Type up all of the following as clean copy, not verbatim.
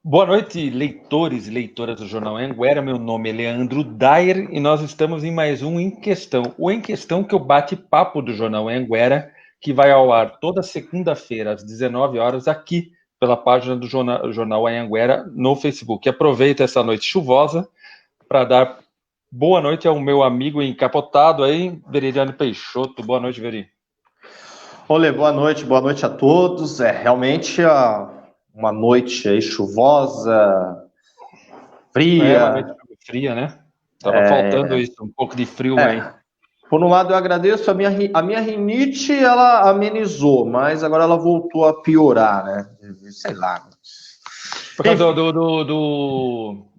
Boa noite, leitores e leitoras do Jornal Anhanguera. Meu nome é Leandro Dayer e nós estamos em mais um Em Questão. O Em Questão, que é o bate-papo do Jornal Anhanguera, que vai ao ar toda segunda-feira, às 19 horas, aqui pela página do Jornal Anhanguera no Facebook. Aproveito essa noite chuvosa para dar boa noite ao meu amigo encapotado aí, Veridiano Peixoto. Boa noite, Veri. Olê, boa noite a todos. É realmente uma noite aí chuvosa, É uma noite fria. fria, né? Tava faltando isso, um pouco de frio aí. Por um lado eu agradeço, a minha rinite ela amenizou, mas agora ela voltou a piorar, né? Sei lá. Por causa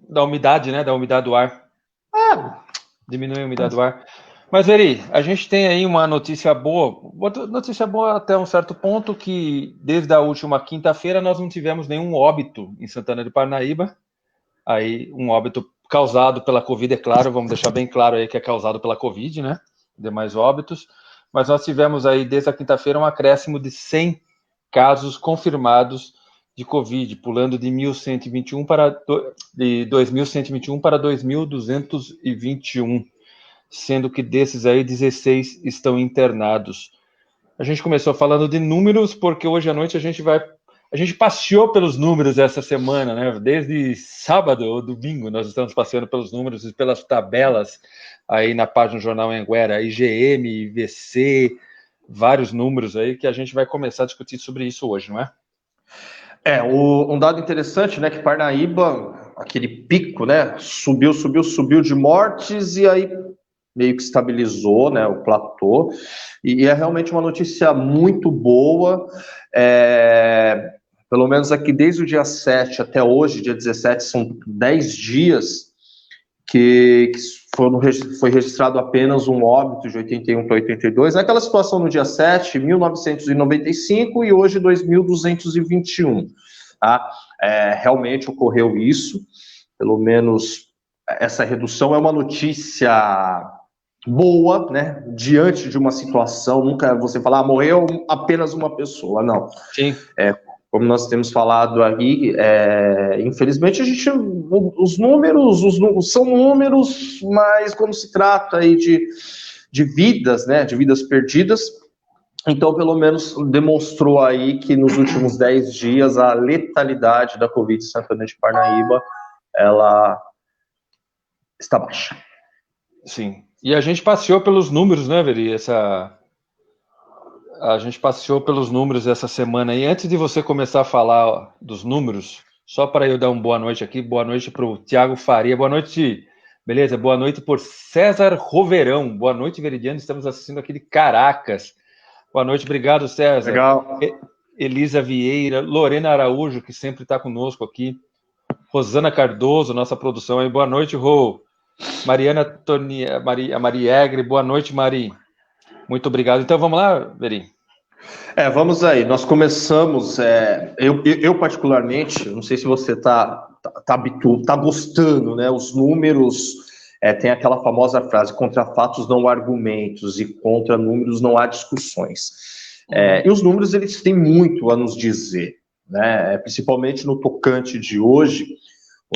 da umidade, né? Da umidade do ar. Ah, Diminui a umidade do ar. Mas, Veri, a gente tem aí uma notícia boa. Notícia boa até um certo ponto, que desde a última quinta-feira nós não tivemos nenhum óbito em Santana de Parnaíba. Aí, um óbito causado pela Covid, é claro, vamos deixar bem claro aí que é causado pela Covid, né? Demais óbitos. Mas nós tivemos aí, desde a quinta-feira, um acréscimo de 100 casos confirmados de Covid, pulando de 1.121 de 2.121 para 2.221, sendo que desses aí 16 estão internados. A gente começou falando de números porque hoje à noite a gente passeou pelos números essa semana, né? Desde sábado ou domingo nós estamos passeando pelos números e pelas tabelas aí na página do Jornal Anhanguera, IGM, IVC, vários números aí que a gente vai começar a discutir sobre isso hoje, não é? um dado interessante, né? Que Parnaíba, aquele pico, né? Subiu de mortes e aí meio que estabilizou, né? O platô. E é realmente uma notícia muito boa. Pelo menos aqui desde o dia 7 até hoje, dia 17, são 10 dias que foi registrado apenas um óbito de 81 para 82. Naquela situação no dia 7, 1995 e hoje 2221. Tá? Realmente ocorreu isso, pelo menos essa redução é uma notícia boa, né? Diante de uma situação, nunca você falar, morreu apenas uma pessoa, não. Sim. Como nós temos falado aí, infelizmente os números são números, mas quando se trata aí de vidas, né, de vidas perdidas, então pelo menos demonstrou aí que nos últimos 10 dias a letalidade da Covid em Santana de Parnaíba, ela está baixa. Sim. E a gente passeou pelos números, né, Veri? A gente passeou pelos números essa semana. E antes de você começar a falar dos números, só para eu dar uma boa noite aqui, boa noite para o Tiago Faria, boa noite, beleza? Boa noite por César Roverão, boa noite, Veridiano, estamos assistindo aqui de Caracas. Boa noite, obrigado, César. Legal. Elisa Vieira, Lorena Araújo, que sempre está conosco aqui, Rosana Cardoso, nossa produção aí, boa noite, Rô. Mariana Tonia, Maria Egre, boa noite, Mari. Muito obrigado. Então vamos lá, Veri. Vamos aí. Nós começamos. Eu particularmente, não sei se você tá gostando, né? Os números tem aquela famosa frase: contra fatos não há argumentos e contra números não há discussões. E os números eles têm muito a nos dizer, né? Principalmente no tocante de hoje,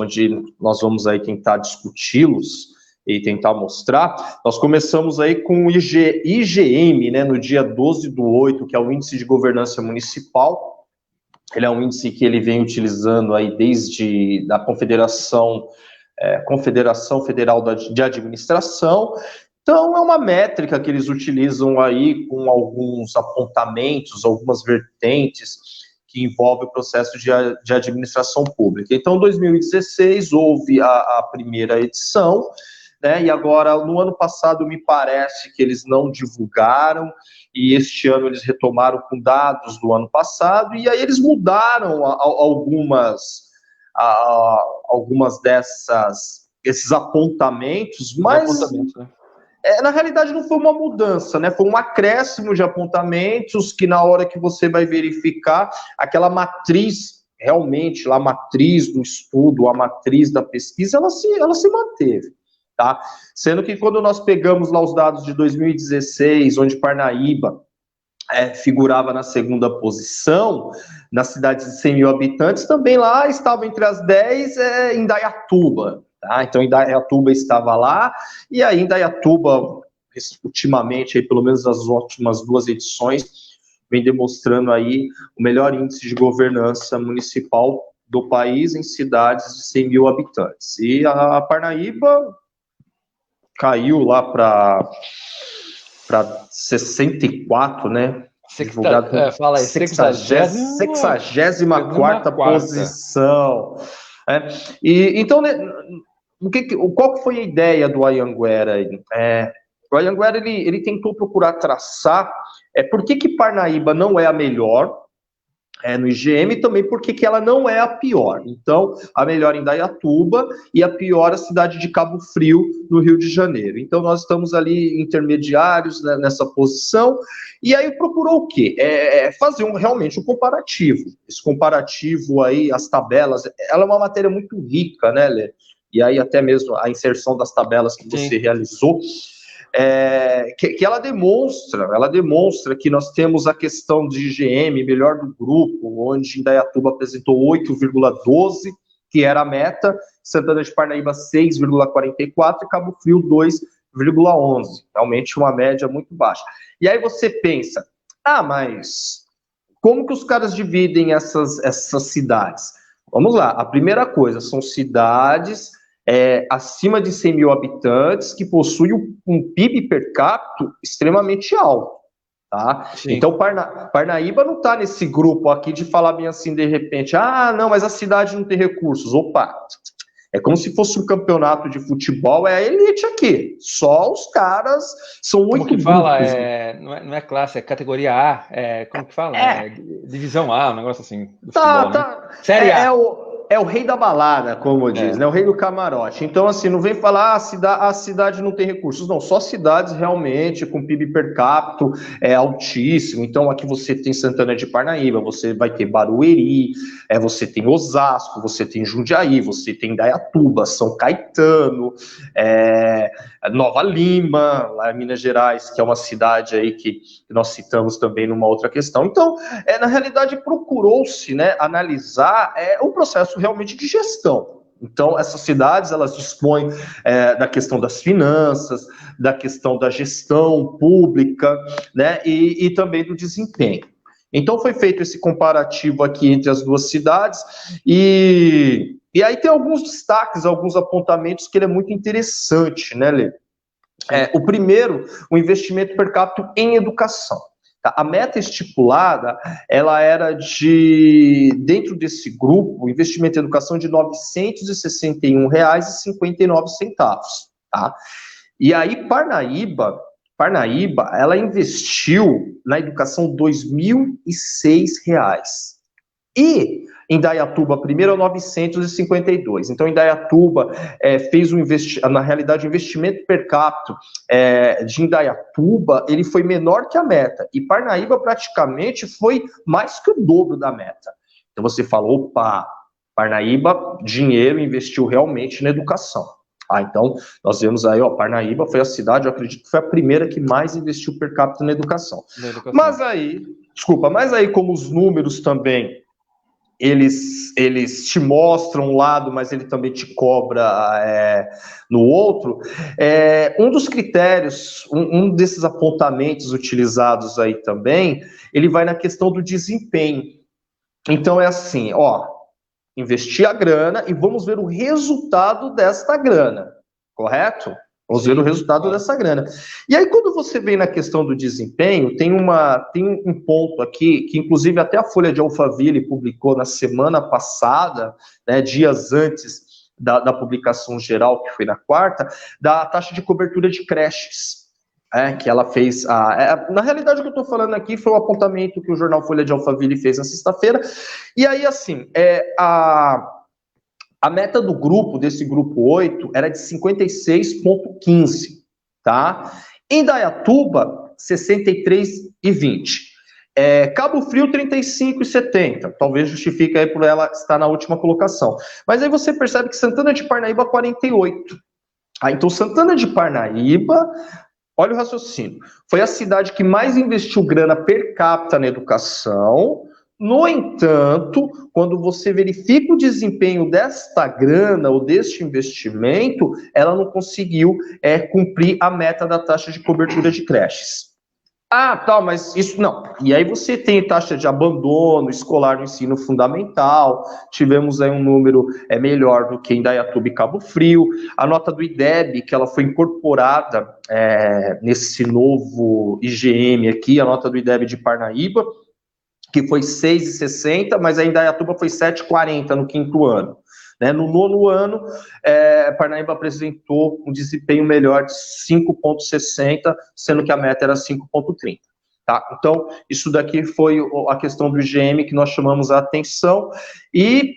onde nós vamos aí tentar discuti-los e tentar mostrar. Nós começamos aí com o IGM, né, no dia 12/8, que é o Índice de Governança Municipal. Ele é um índice que ele vem utilizando aí desde a Confederação Federal de Administração. Então, é uma métrica que eles utilizam aí com alguns apontamentos, algumas vertentes que envolve o processo de administração pública. Então, em 2016, houve a primeira edição, né? E agora, no ano passado, me parece que eles não divulgaram, e este ano eles retomaram com dados do ano passado, e aí eles mudaram algumas esses apontamentos, mas Né? na realidade não foi uma mudança, né? Foi um acréscimo de apontamentos que na hora que você vai verificar aquela matriz, realmente lá a matriz do estudo, a matriz da pesquisa, ela se manteve. Tá? Sendo que quando nós pegamos lá os dados de 2016, onde Parnaíba figurava na segunda posição, nas cidades de 100 mil habitantes, também lá estava entre as 10 Indaiatuba, tá? Então Indaiatuba estava lá, e aí Indaiatuba, ultimamente, aí, pelo menos nas últimas 2 edições, vem demonstrando aí o melhor índice de governança municipal do país em cidades de 100 mil habitantes. E a Parnaíba caiu lá para 64, né? Divulgado fala aí, 64ª posição. Então, né, qual que foi a ideia do Anhanguera? O Anhanguera, ele tentou procurar traçar por que Parnaíba não é a melhor no IGM, e também porque ela não é a pior. Então, a melhor em Indaiatuba e a pior a cidade de Cabo Frio, no Rio de Janeiro. Então, nós estamos ali intermediários, né, nessa posição, e aí procurou o quê? Fazer realmente um comparativo. Esse comparativo aí, as tabelas, ela é uma matéria muito rica, né, Lê? E aí até mesmo a inserção das tabelas que você realizou, que ela demonstra que nós temos a questão de IGM, melhor do grupo, onde Indaiatuba apresentou 8,12, que era a meta, Santana de Parnaíba 6,44 e Cabo Frio 2,11, realmente uma média muito baixa. E aí você pensa, mas como que os caras dividem essas cidades? Vamos lá, a primeira coisa, são cidades acima de 100 mil habitantes, que possui um PIB per capita extremamente alto, tá? Então, Parnaíba não está nesse grupo aqui de falar bem assim, de repente, não, mas a cidade não tem recursos. Opa, é como se fosse um campeonato de futebol, é a elite aqui, só os caras, são 8 grupos. Como que fala? Não é classe, é categoria A, como que fala? Divisão A, um negócio assim, do futebol, né? Série A. É o rei da balada, como diz, né? O rei do camarote. Então, assim, não vem falar a cidade não tem recursos. Não, só cidades realmente com PIB per capita altíssimo. Então, aqui você tem Santana de Parnaíba, você vai ter Barueri, você tem Osasco, você tem Jundiaí, você tem Indaiatuba, São Caetano, Nova Lima, lá em Minas Gerais, que é uma cidade aí que nós citamos também numa outra questão. Então, na realidade, procurou-se, né, analisar o processo realmente de gestão. Então, essas cidades, elas dispõem da questão das finanças, da questão da gestão pública, né, e também do desempenho. Então, foi feito esse comparativo aqui entre as duas cidades, e aí tem alguns destaques, alguns apontamentos que ele é muito interessante, né, Lê? O primeiro, o investimento per capita em educação. A meta estipulada, ela era dentro desse grupo, o investimento em educação de R$ 961,59, tá? E aí, Parnaíba, ela investiu na educação R$ 2.006. E Indaiatuba, primeiro, é 952. Então, Indaiatuba fez na realidade, o investimento per capita de Indaiatuba, ele foi menor que a meta. E Parnaíba, praticamente, foi mais que o dobro da meta. Então, você fala, opa, Parnaíba, dinheiro, investiu realmente na educação. Então, nós vemos aí, Parnaíba foi a cidade, eu acredito que foi a primeira que mais investiu per capita na educação. Mas aí, como os números também, eles te mostram um lado, mas ele também te cobra no outro. Um dos critérios, um desses apontamentos utilizados aí também, ele vai na questão do desempenho. Então é assim, investir a grana e vamos ver o resultado desta grana, correto? Vamos ver o resultado dessa grana. E aí, quando você vem na questão do desempenho, tem um ponto aqui, que inclusive até a Folha de Alphaville publicou na semana passada, né, dias antes da publicação geral, que foi na quarta, da taxa de cobertura de creches, que ela fez. Na realidade, o que eu estou falando aqui foi o apontamento que o jornal Folha de Alphaville fez na sexta-feira. E aí, assim, a meta do grupo, desse grupo 8, era de 56,15, tá? Indaiatuba, 63,20. Cabo Frio, 35,70. Talvez justifique aí por ela estar na última colocação. Mas aí você percebe que Santana de Parnaíba, 48. Então, Santana de Parnaíba Olha o raciocínio. Foi a cidade que mais investiu grana per capita na educação. No entanto, quando você verifica o desempenho desta grana ou deste investimento, ela não conseguiu cumprir a meta da taxa de cobertura de creches. Ah, tá, mas isso não. E aí você tem taxa de abandono escolar no ensino fundamental, tivemos aí um número melhor do que em Indaiatuba e Cabo Frio. A nota do IDEB, que ela foi incorporada nesse novo IGM aqui, a nota do IDEB de Parnaíba, que foi 6,60, mas a Indaiatuba foi 7,40 no quinto ano. No nono ano, Parnaíba apresentou um desempenho melhor de 5,60, sendo que a meta era 5,30. Tá? Então, isso daqui foi a questão do IGM que nós chamamos a atenção. E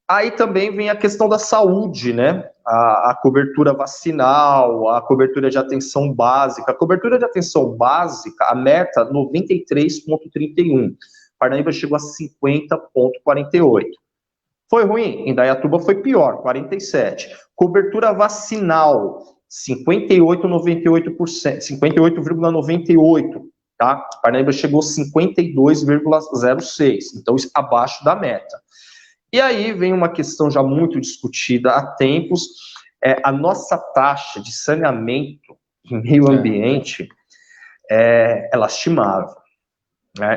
aí também vem a questão da saúde, né? A cobertura vacinal, a cobertura de atenção básica. A cobertura de atenção básica, a meta 93,31. Parnaíba chegou a 50,48. Foi ruim? Indaiatuba foi pior, 47. Cobertura vacinal, 58,98%, 58,98%, tá? Parnaíba chegou a 52,06%, então abaixo da meta. E aí vem uma questão já muito discutida há tempos, a nossa taxa de saneamento em meio ambiente é lastimável.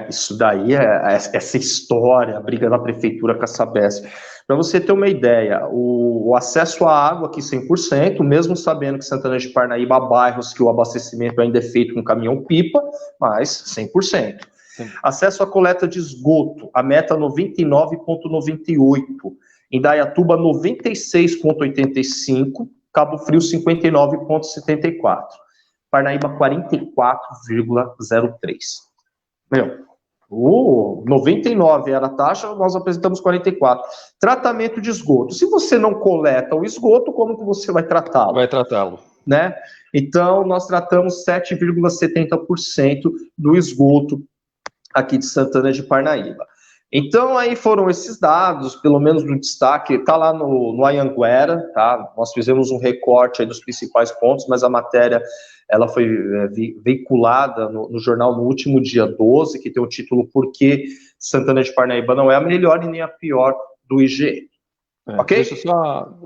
Isso daí essa história, a briga da prefeitura com a Sabesp. Para você ter uma ideia, o acesso à água aqui 100%, mesmo sabendo que Santana de Parnaíba há bairros que o abastecimento ainda é feito com caminhão-pipa, mas 100%. Sim. Acesso à coleta de esgoto, a meta 99,98%, Indaiatuba 96,85%, Cabo Frio 59,74%, Parnaíba 44,03%. 99 era a taxa, nós apresentamos 44. Tratamento de esgoto. Se você não coleta o esgoto, como que você vai tratá-lo? Vai tratá-lo. Né? Então, nós tratamos 7,70% do esgoto aqui de Santana de Parnaíba. Então, aí foram esses dados, pelo menos no destaque, está lá no Anhanguera, tá? Nós fizemos um recorte aí dos principais pontos, mas a matéria ela foi veiculada no jornal no último dia 12, que tem o título Por que Santana de Parnaíba não é a melhor e nem a pior do IGE. Ok? Deixa eu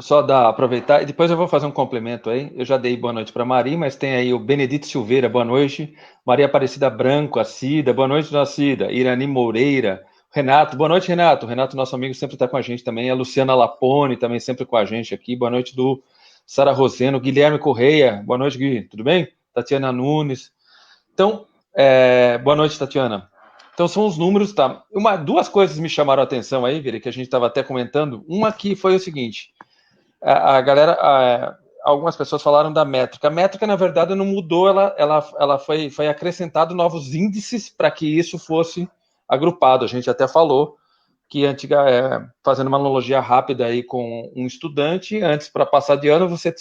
só aproveitar, e depois eu vou fazer um complemento aí. Eu já dei boa noite para a Mari, mas tem aí o Benedito Silveira, boa noite. Maria Aparecida Branco, a Cida, boa noite, dona Cida. Irani Moreira, Renato, boa noite, Renato. Renato, nosso amigo, sempre está com a gente também. A Luciana Lapone, também sempre com a gente aqui. Boa noite do Sara Roseno, Guilherme Correia, boa noite, Gui, tudo bem? Tatiana Nunes. Então, boa noite, Tatiana. Então, são os números, tá? Duas coisas me chamaram a atenção aí, Vira, que a gente estava até comentando. Uma aqui foi o seguinte, a galera, algumas pessoas falaram da métrica. A métrica, na verdade, não mudou, ela foi acrescentado novos índices para que isso fosse agrupado. A gente até falou que fazendo uma analogia rápida aí com um estudante, antes para passar de ano você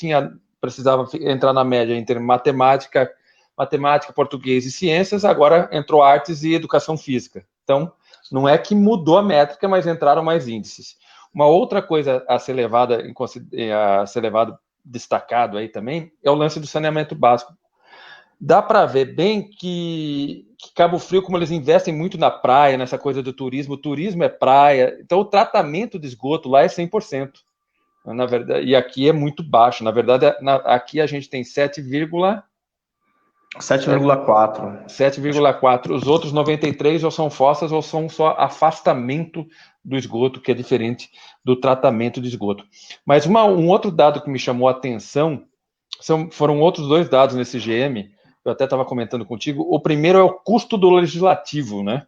precisava entrar na média entre matemática, português e ciências, agora entrou artes e educação física. Então, não é que mudou a métrica, mas entraram mais índices. Uma outra coisa a ser levado destacado aí também é o lance do saneamento básico. Dá para ver bem que Cabo Frio, como eles investem muito na praia, nessa coisa do turismo, o turismo é praia, então o tratamento de esgoto lá é 100%. Na verdade, e aqui é muito baixo. Na verdade, aqui a gente tem 7,4. 7,4. Os outros 93 ou são fossas ou são só afastamento do esgoto, que é diferente do tratamento de esgoto. Mas um outro dado que me chamou a atenção foram outros dois dados nesse GM. Eu até estava comentando contigo. O primeiro é o custo do legislativo, né?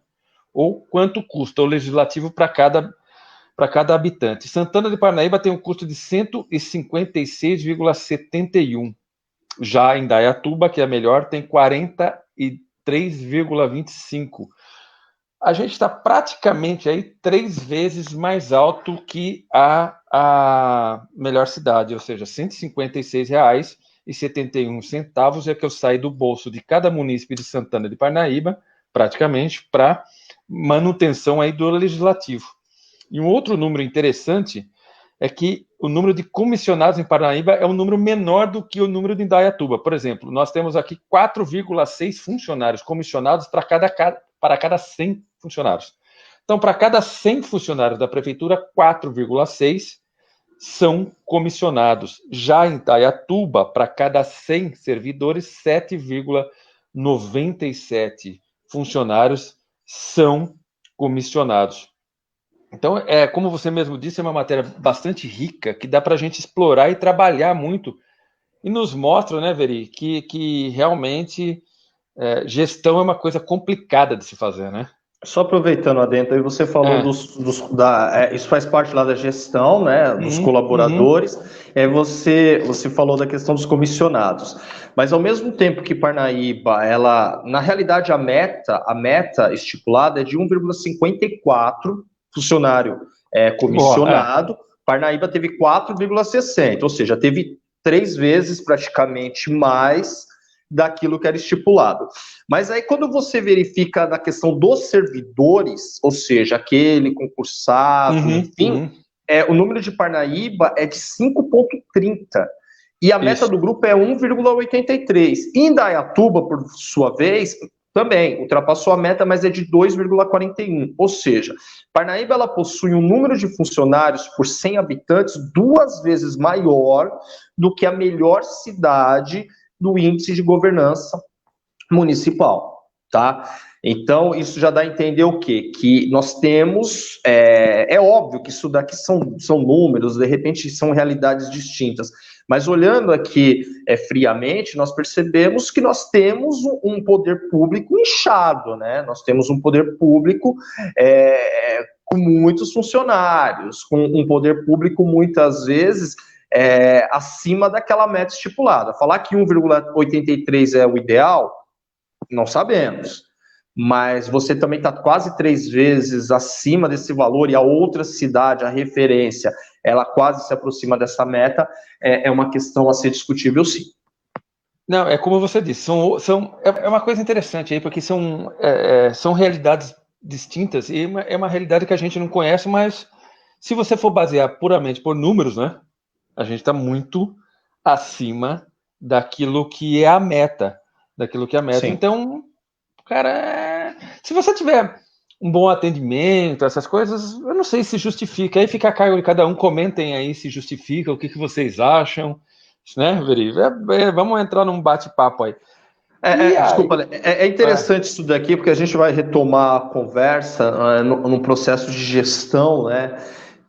Ou quanto custa o legislativo para cada habitante. Santana de Parnaíba tem um custo de 156,71. Já em Indaiatuba, que é melhor, tem 43,25. A gente está praticamente aí 3 vezes mais alto que a melhor cidade, ou seja, R$ 156,71 é que eu saio do bolso de cada munícipe de Santana de Parnaíba, praticamente, para manutenção aí do legislativo. E um outro número interessante é que o número de comissionados em Parnaíba é um número menor do que o número de Indaiatuba. Por exemplo, nós temos aqui 4,6 funcionários comissionados para cada 100 funcionários. Então, para cada 100 funcionários da prefeitura, 4,6 são comissionados. Já em Indaiatuba, para cada 100 servidores, 7,97 funcionários são comissionados. Então, como você mesmo disse, é uma matéria bastante rica, que dá para a gente explorar e trabalhar muito. E nos mostra, né, Veri, que realmente gestão é uma coisa complicada de se fazer, né? Só aproveitando adentro, aí você falou isso faz parte lá da gestão, né, dos colaboradores, você falou da questão dos comissionados, mas ao mesmo tempo que Parnaíba, na realidade a meta estipulada é de 1,54 funcionário comissionado. Parnaíba teve 4,60, ou seja, teve 3 vezes praticamente mais daquilo que era estipulado. Mas aí quando você verifica na questão dos servidores, ou seja, aquele concursado, enfim, o número de Parnaíba é de 5,30. E a meta do grupo é 1,83. Indaiatuba, por sua vez, também ultrapassou a meta, mas é de 2,41. Ou seja, Parnaíba ela possui um número de funcionários por 100 habitantes 2 vezes maior do que a melhor cidade do índice de governança municipal, tá? Então, isso já dá a entender o quê? Que nós temos, é óbvio que isso daqui são números, de repente são realidades distintas, mas olhando aqui friamente, nós percebemos que nós temos um poder público inchado, né? Nós temos um poder público com muitos funcionários, com um poder público muitas vezes acima daquela meta estipulada. Falar que 1,83 é o ideal, não sabemos. Mas você também está quase 3 vezes acima desse valor e a outra cidade, a referência, ela quase se aproxima dessa meta, é uma questão a ser discutível, sim. Não, é como você disse, é uma coisa interessante aí, porque são realidades distintas e é uma realidade que a gente não conhece, mas se você for basear puramente por números, né, a gente está muito acima daquilo que é a meta. Sim. Então, cara, se você tiver um bom atendimento, essas coisas, eu não sei se justifica. Aí fica a cargo de cada um, comentem aí se justifica, o que vocês acham, né, Veri? Vamos entrar num bate-papo aí. Desculpa, é interessante isso daqui, porque a gente vai retomar a conversa no processo de gestão, né?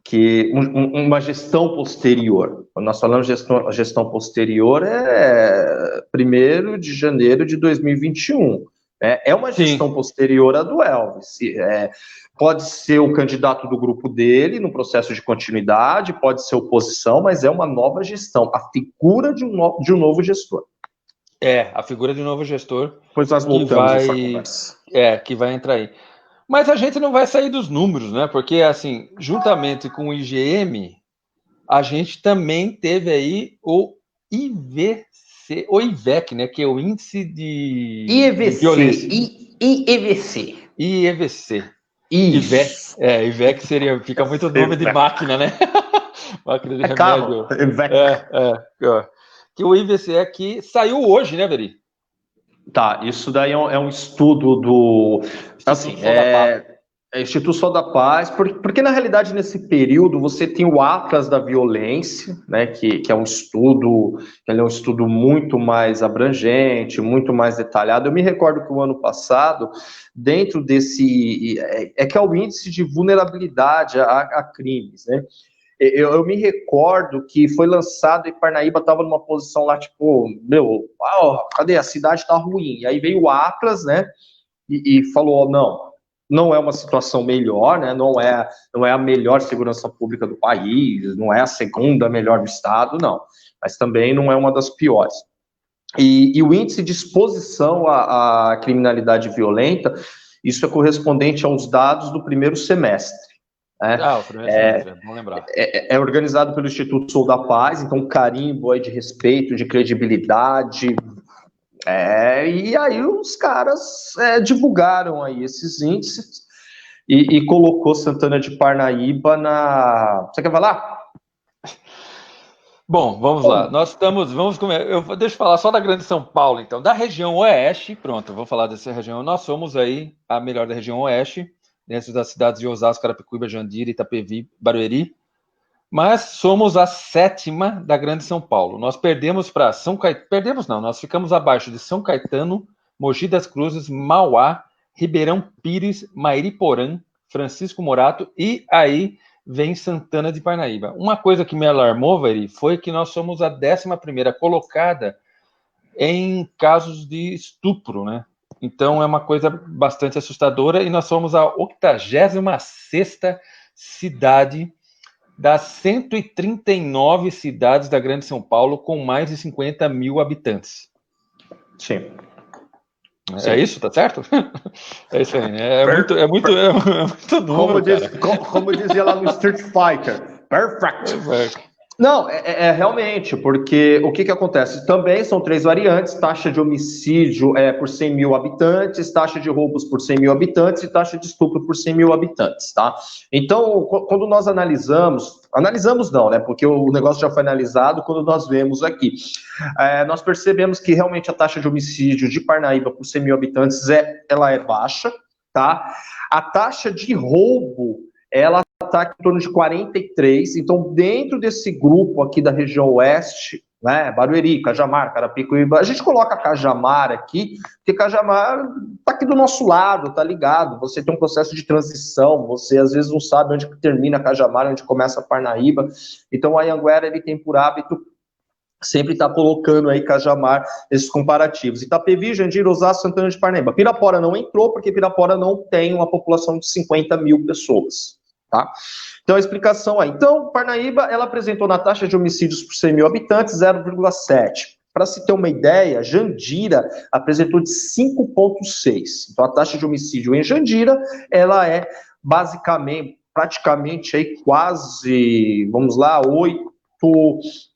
Que uma gestão posterior. Quando nós falamos de gestão posterior, é 1º de janeiro de 2021. É uma gestão posterior à do Elvis. Pode ser o candidato do grupo dele no processo de continuidade, pode ser oposição, mas é uma nova gestão, a figura de um novo gestor. A figura de um novo gestor. Pois nós voltamos a essa conversa. Que vai entrar aí. Mas a gente não vai sair dos números, né? Porque, assim, juntamente com o IGM, a gente também teve aí o IVC, o IVEC, né? Que é o Índice de Violência. IEVC. IVEC fica muito nome de máquina, né? Máquina de remédio. Que o IVC que saiu hoje, né, Veri? Tá, isso daí é um estudo do Instituto da Paz, porque na realidade nesse período você tem o Atlas da Violência, né, que é um estudo, muito mais abrangente, muito mais detalhado. Eu me recordo que o ano passado, dentro desse, que é o índice de vulnerabilidade a crimes, né? Eu me recordo que foi lançado e Parnaíba estava numa posição lá, tipo, cadê? A cidade tá ruim. E aí veio o Atlas, né, e falou, não é uma situação melhor, né, não é a melhor segurança pública do país, não é a segunda melhor do estado, não. Mas também não é uma das piores. E o índice de exposição à criminalidade violenta, isso é correspondente aos dados do 1º semestre. O primeiro semestre, é bom lembrar. É organizado pelo Instituto Sou da Paz, então um carimbo aí de respeito, de credibilidade. E aí os caras divulgaram aí esses índices e colocou Santana de Parnaíba na... Você quer falar? Bom, vamos lá. Nós estamos. Deixa eu falar só da Grande São Paulo, então. Da região Oeste, pronto, eu vou falar dessa região. Nós somos aí a melhor da região Oeste, dentro das cidades de Osasco, Carapicuíba, Jandira, Itapevi, Barueri. Mas somos a 7ª da Grande São Paulo. Nós perdemos para São Caetano. Perdemos não, nós ficamos abaixo de São Caetano, Mogi das Cruzes, Mauá, Ribeirão Pires, Mairiporã, Francisco Morato e aí vem Santana de Parnaíba. Uma coisa que me alarmou, Veri, foi que nós somos a 11ª colocada em casos de estupro, né? Então é uma coisa bastante assustadora e nós somos a 86ª cidade das 139 cidades da Grande São Paulo com mais de 50 mil habitantes. Sim. É isso, tá certo? É isso aí, né? É muito número, como dizia lá no Street Fighter. Perfect. Não, realmente, porque o que acontece? Também são 3 variantes: taxa de homicídio por 100 mil habitantes, taxa de roubos por 100 mil habitantes e taxa de estupro por 100 mil habitantes, tá? Então, quando nós analisamos não, né? Porque o negócio já foi analisado quando nós vemos aqui. Nós percebemos que realmente a taxa de homicídio de Parnaíba por 100 mil habitantes ela é baixa, tá? A taxa de roubo, ela está em torno de 43, então dentro desse grupo aqui da região oeste, né, Barueri, Cajamar, Carapicuíba, a gente coloca Cajamar aqui, porque Cajamar está aqui do nosso lado, tá ligado? Você tem um processo de transição, você às vezes não sabe onde termina Cajamar, onde começa Parnaíba, então o Anhanguera, ele tem por hábito sempre está colocando aí Cajamar, esses comparativos. Itapevi, Jandira, Osasco, Santana de Parnaíba. Pirapora não entrou, porque Pirapora não tem uma população de 50 mil pessoas. Tá? Então, a explicação aí. Então, Parnaíba, ela apresentou na taxa de homicídios por 100 mil habitantes 0,7. Para se ter uma ideia, Jandira apresentou de 5,6. Então, a taxa de homicídio em Jandira, ela é praticamente aí quase, vamos lá,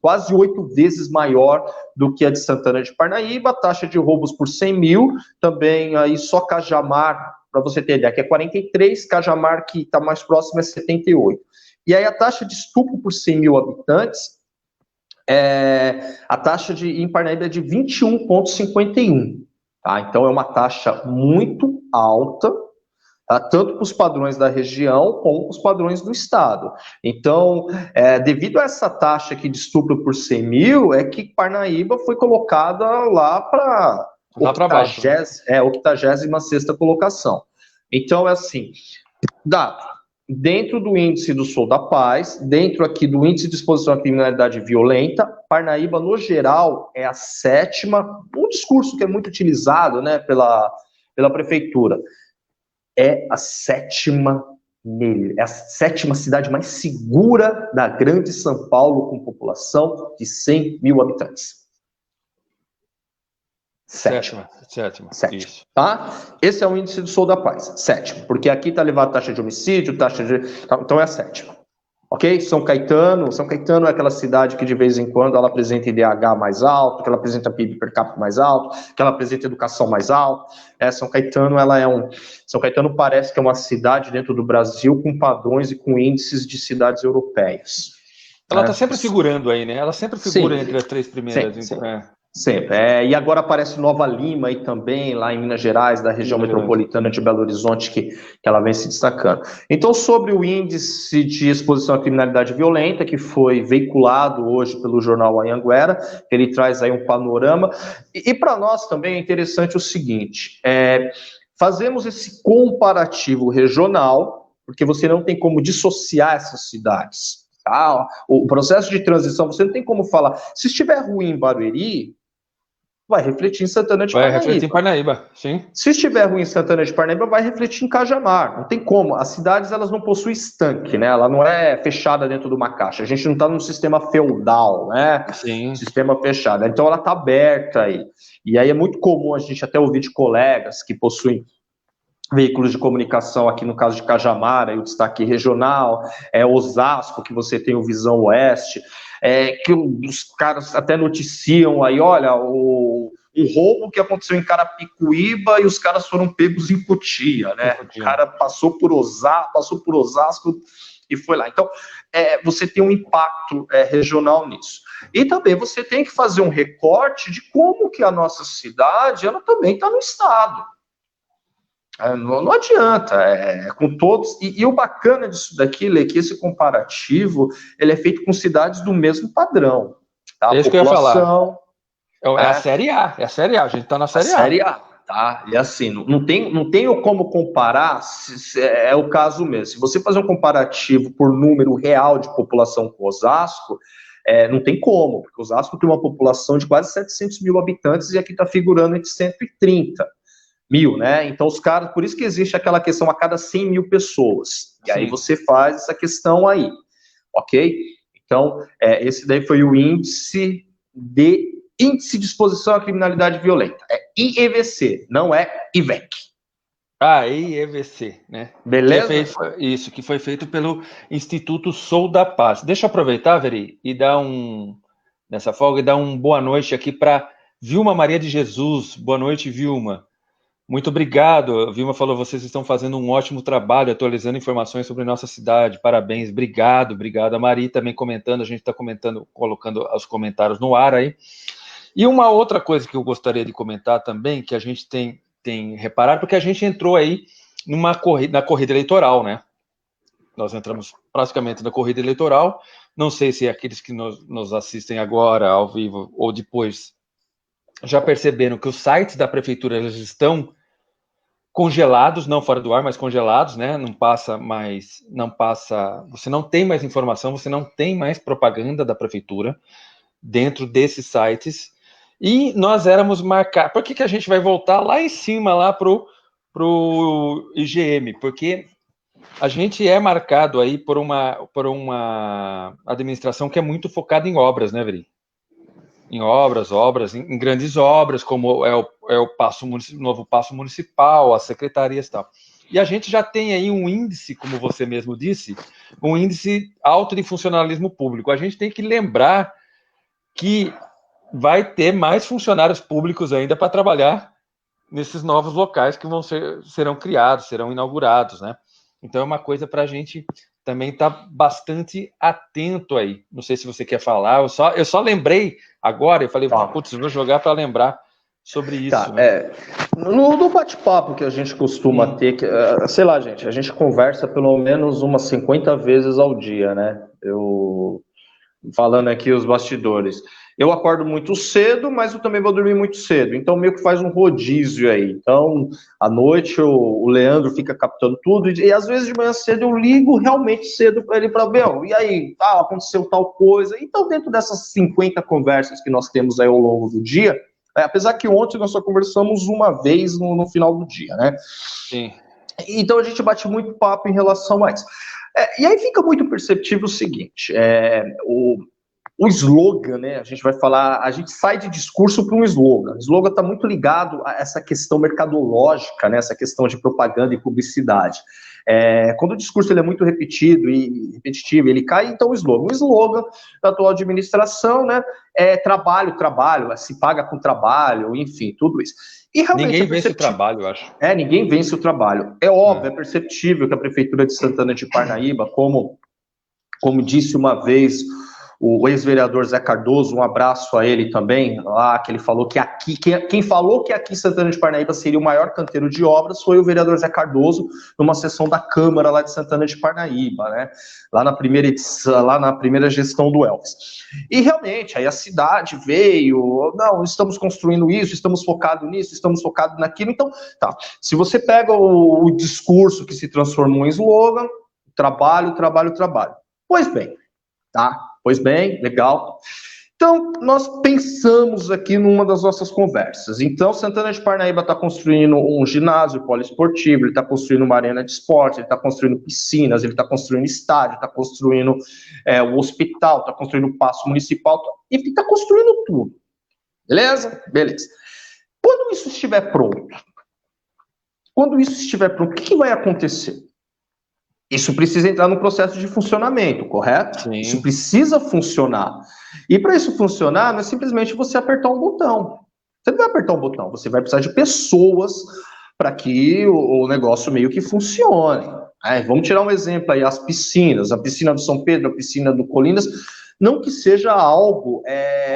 quase 8 vezes maior do que a de Santana de Parnaíba. Taxa de roubos por 100 mil, também aí só Cajamar, para você ter ideia, que é 43, Cajamar, que está mais próximo, é 78. E aí a taxa de estupro por 100 mil habitantes, a taxa em Parnaíba é de 21,51. Tá? Então é uma taxa muito alta, tanto para os padrões da região como para os padrões do estado. Então, devido a essa taxa aqui de estupro por 100 mil, é que Parnaíba foi colocada lá para lá para baixo. 86ª colocação. Então, é assim, dentro do índice do Sou da Paz, dentro aqui do índice de exposição à criminalidade violenta, Parnaíba, no geral, é a 7ª, um discurso que é muito utilizado, né, pela prefeitura, é a 7ª cidade mais segura da Grande São Paulo, com população de 100 mil habitantes. Sétima. Isso. Tá? Esse é o índice do Sou da Paz. 7º. Porque aqui está elevada a taxa de homicídio, então é a 7ª. Ok? São Caetano é aquela cidade que de vez em quando ela apresenta IDH mais alto, que ela apresenta PIB per capita mais alto, que ela apresenta educação mais alta. São Caetano, São Caetano parece que é uma cidade dentro do Brasil com padrões e com índices de cidades europeias. Ela está sempre figurando aí, né? Ela sempre figura entre as 3 primeiras. Sim. Sempre. E agora aparece Nova Lima aí também, lá em Minas Gerais, da região metropolitana de Belo Horizonte, que ela vem se destacando. Então, sobre o índice de exposição à criminalidade violenta, que foi veiculado hoje pelo jornal Anhanguera, ele traz aí um panorama. E para nós também é interessante o seguinte, fazemos esse comparativo regional, porque você não tem como dissociar essas cidades. Tá? O processo de transição, você não tem como falar, se estiver ruim em Barueri, vai refletir em Santana de Parnaíba. Vai refletir em Parnaíba, sim. Se estiver ruim em Santana de Parnaíba, vai refletir em Cajamar. Não tem como. As cidades, elas não possuem estanque, né? Ela não é fechada dentro de uma caixa. A gente não está num sistema feudal, né? Sim. Sistema fechado. Então, ela está aberta aí. E aí é muito comum a gente até ouvir de colegas que possuem veículos de comunicação, aqui no caso de Cajamar, aí o destaque regional, Osasco, que você tem o Visão Oeste, que os caras até noticiam aí, olha, o roubo que aconteceu em Carapicuíba e os caras foram pegos em Cotia, né? O cara passou por Osasco e foi lá. Então, você tem um impacto regional nisso. E também você tem que fazer um recorte de como que a nossa cidade, ela também está no estado. Não adianta, com todos. E o bacana disso daqui, Lê, que esse comparativo, ele é feito com cidades do mesmo padrão. Tá? É isso que eu ia falar. É a Série A, a gente está na Série A. Série A, tá? E assim, não tenho como comparar, é o caso mesmo. Se você fazer um comparativo por número real de população com Osasco, não tem como, porque Osasco tem uma população de quase 700 mil habitantes e aqui está figurando entre 130 mil, né? Então, os caras, por isso que existe aquela questão a cada 100 mil pessoas. E aí você faz essa questão aí, ok? Então, esse daí foi o índice de exposição à criminalidade violenta. É IEVC, não é IVEC. IEVC, né? Beleza? Que foi feito pelo Instituto Sou da Paz. Deixa eu aproveitar, Veri, e dar nessa folga, e dar boa noite aqui para Vilma Maria de Jesus. Boa noite, Vilma. Muito obrigado. A Vilma falou, vocês estão fazendo um ótimo trabalho, atualizando informações sobre nossa cidade. Parabéns, obrigado. A Mari também comentando, a gente está comentando, colocando os comentários no ar aí. E uma outra coisa que eu gostaria de comentar também, que a gente tem reparado, porque a gente entrou aí na corrida eleitoral, né? Nós entramos praticamente na corrida eleitoral. Não sei se aqueles que nos assistem agora, ao vivo, ou depois, já perceberam que os sites da prefeitura eles estão congelados, não fora do ar, mas congelados, né? Você não tem mais informação, você não tem mais propaganda da prefeitura dentro desses sites. E nós éramos marcados. Por que a gente vai voltar lá em cima, lá pro IGM? Porque a gente é marcado aí por uma administração que é muito focada em obras, né, Veri? Em obras, em grandes obras, como é o novo Paço Municipal, as secretarias e tal. E a gente já tem aí um índice, como você mesmo disse, um índice alto de funcionalismo público. A gente tem que lembrar que vai ter mais funcionários públicos ainda para trabalhar nesses novos locais que serão criados, serão inaugurados, né? Então é uma coisa para a gente também estar bastante atento aí. Não sei se você quer falar, eu só lembrei agora, eu falei, putz, vou jogar para lembrar sobre isso. Né? No bate-papo que a gente costuma ter, sei lá, gente, a gente conversa pelo menos umas 50 vezes ao dia, né? Falando aqui os bastidores. Eu acordo muito cedo, mas eu também vou dormir muito cedo. Então, meio que faz um rodízio aí. Então, à noite, o Leandro fica captando tudo. E às vezes, de manhã cedo, eu ligo realmente cedo para ele, e aí, aconteceu tal coisa. Então, dentro dessas 50 conversas que nós temos aí ao longo do dia, apesar que ontem nós só conversamos uma vez no final do dia, né? Sim. Então, a gente bate muito papo em relação a isso. E aí fica muito perceptível o seguinte, o slogan, né? A gente sai de discurso para um slogan. O slogan está muito ligado a essa questão mercadológica, né? Essa questão de propaganda e publicidade. Quando o discurso ele é muito repetido e repetitivo, ele cai, então o slogan da atual administração, né? Trabalho, se paga com trabalho, enfim, tudo isso. E ninguém vence o trabalho, eu acho. Ninguém vence o trabalho. É óbvio, é perceptível que a Prefeitura de Santana de Parnaíba, como disse uma vez o ex-vereador Zé Cardoso, um abraço a ele também, lá que ele falou que aqui, quem falou que aqui em Santana de Parnaíba seria o maior canteiro de obras foi o vereador Zé Cardoso, numa sessão da Câmara lá de Santana de Parnaíba, né? Lá na primeira gestão do Elvis. E realmente, aí a cidade veio, não, estamos construindo isso, estamos focados nisso, estamos focados naquilo, então, tá. Se você pega o discurso que se transformou em slogan, trabalho. Pois bem, tá? Pois bem, legal. Então, nós pensamos aqui numa das nossas conversas. Então, Santana de Parnaíba está construindo um ginásio poliesportivo, ele está construindo uma arena de esporte, ele está construindo piscinas, ele está construindo estádio, está construindo o hospital, está construindo o Paço Municipal, enfim, está construindo tudo. Beleza? Beleza. Quando isso estiver pronto, o que vai acontecer? Isso precisa entrar no processo de funcionamento, correto? Sim. Isso precisa funcionar. E para isso funcionar, não é simplesmente você apertar um botão. Você não vai apertar um botão, você vai precisar de pessoas para que o negócio meio que funcione. Vamos tirar um exemplo aí, as piscinas, a piscina do São Pedro, a piscina do Colinas, não que seja algo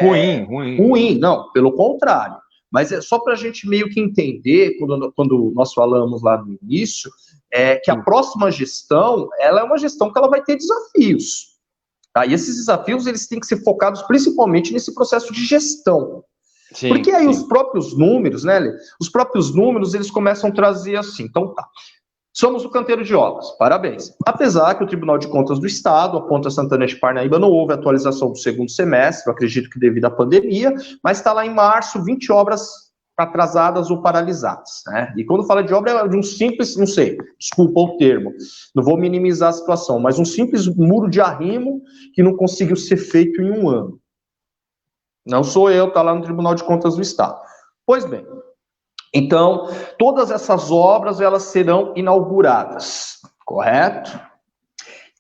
ruim, não, pelo contrário. Mas é só para a gente meio que entender, quando nós falamos lá no início, que a próxima gestão, ela é uma gestão que ela vai ter desafios. Tá? E esses desafios, eles têm que ser focados principalmente nesse processo de gestão. Sim, porque aí os próprios números, né, Lê? Os próprios números, eles começam a trazer assim, então tá. Somos o canteiro de obras, parabéns. Apesar que o Tribunal de Contas do Estado aponta Santana de Parnaíba, não houve atualização do segundo semestre, eu acredito que devido à pandemia, mas está lá em março, 20 obras atrasadas ou paralisadas, né? E quando fala de obra, é de um simples, não sei, desculpa o termo, não vou minimizar a situação, mas um simples muro de arrimo que não conseguiu ser feito em um ano. Não sou eu, está lá no Tribunal de Contas do Estado. Pois bem, então, todas essas obras, elas serão inauguradas, correto?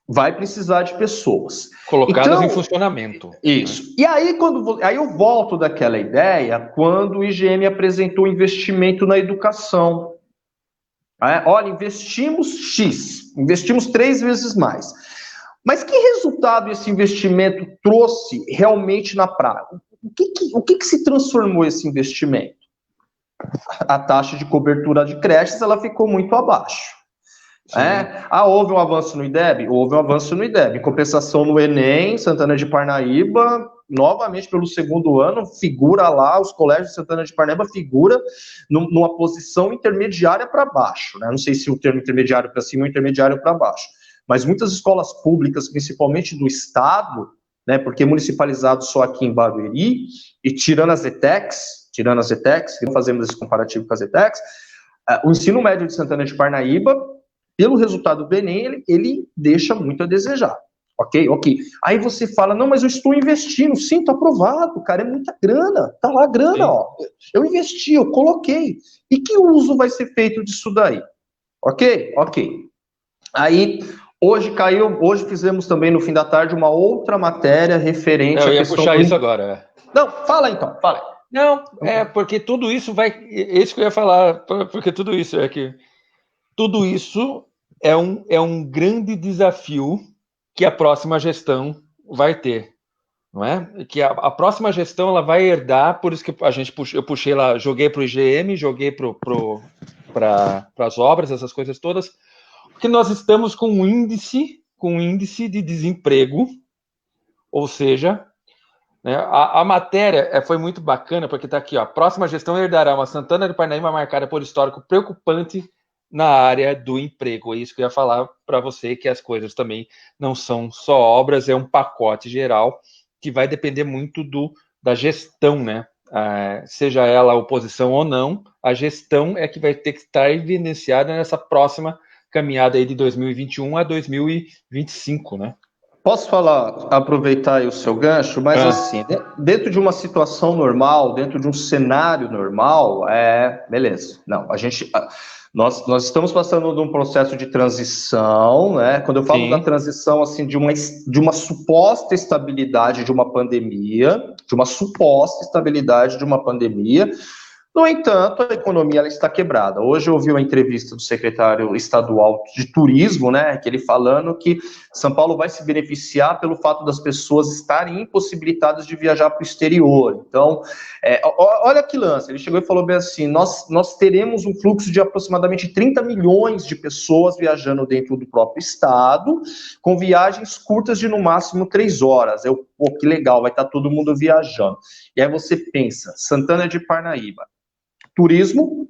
Vai precisar de pessoas. Colocadas em funcionamento. Isso. E aí, aí eu volto daquela ideia, quando o IGM apresentou investimento na educação. Olha, investimos X, investimos 3 vezes mais. Mas que resultado esse investimento trouxe realmente na prática? O que se transformou esse investimento? A taxa de cobertura de creches, ela ficou muito abaixo. Houve um avanço no IDEB? Houve um avanço no IDEB. Em compensação, no Enem, Santana de Parnaíba, novamente pelo segundo ano, figura lá, os colégios de Santana de Parnaíba figura numa posição intermediária para baixo. Né? Não sei se o termo intermediário para cima ou intermediário para baixo. Mas muitas escolas públicas, principalmente do Estado, né, porque municipalizado só aqui em Barueri, e tirando as ETECs, que não fazemos esse comparativo com as ETECs, o ensino médio de Santana de Parnaíba, pelo resultado do Enem, ele deixa muito a desejar. Ok? Aí você fala, não, mas eu estou investindo. Sim, está aprovado, cara, é muita grana. Tá lá a grana, ó. Eu investi, eu coloquei. E que uso vai ser feito disso daí? Ok? Aí, hoje fizemos também, no fim da tarde, uma outra matéria referente à questão... Eu ia puxar isso agora. Não, fala então, fala. Não, porque tudo isso vai... É isso que eu ia falar, porque tudo isso é um grande desafio que a próxima gestão vai ter, não é? Que a próxima gestão, ela vai herdar, por isso que eu puxei lá, joguei para o IGM, joguei para as obras, essas coisas todas, porque nós estamos com um índice de desemprego, ou seja... A matéria foi muito bacana, porque está aqui, ó, a próxima gestão herdará uma Santana de Parnaíba marcada por histórico preocupante na área do emprego. É isso que eu ia falar para você, que as coisas também não são só obras, é um pacote geral que vai depender muito da gestão, né? Seja ela oposição ou não, a gestão é que vai ter que estar evidenciada nessa próxima caminhada aí de 2021 a 2025, né? Posso aproveitar aí o seu gancho, mas assim, dentro de uma situação normal, dentro de um cenário normal, beleza. Não, nós estamos passando de um processo de transição, né? Quando eu falo da transição, assim, de uma suposta estabilidade de uma pandemia, no entanto, a economia ela está quebrada. Hoje eu ouvi uma entrevista do secretário estadual de turismo, né, que ele falando que São Paulo vai se beneficiar pelo fato das pessoas estarem impossibilitadas de viajar para o exterior. Então, olha que lance, ele chegou e falou bem assim, nós teremos um fluxo de aproximadamente 30 milhões de pessoas viajando dentro do próprio estado, com viagens curtas de no máximo 3 horas. Pô, que legal, vai estar todo mundo viajando. E aí você pensa, Santana de Parnaíba, turismo,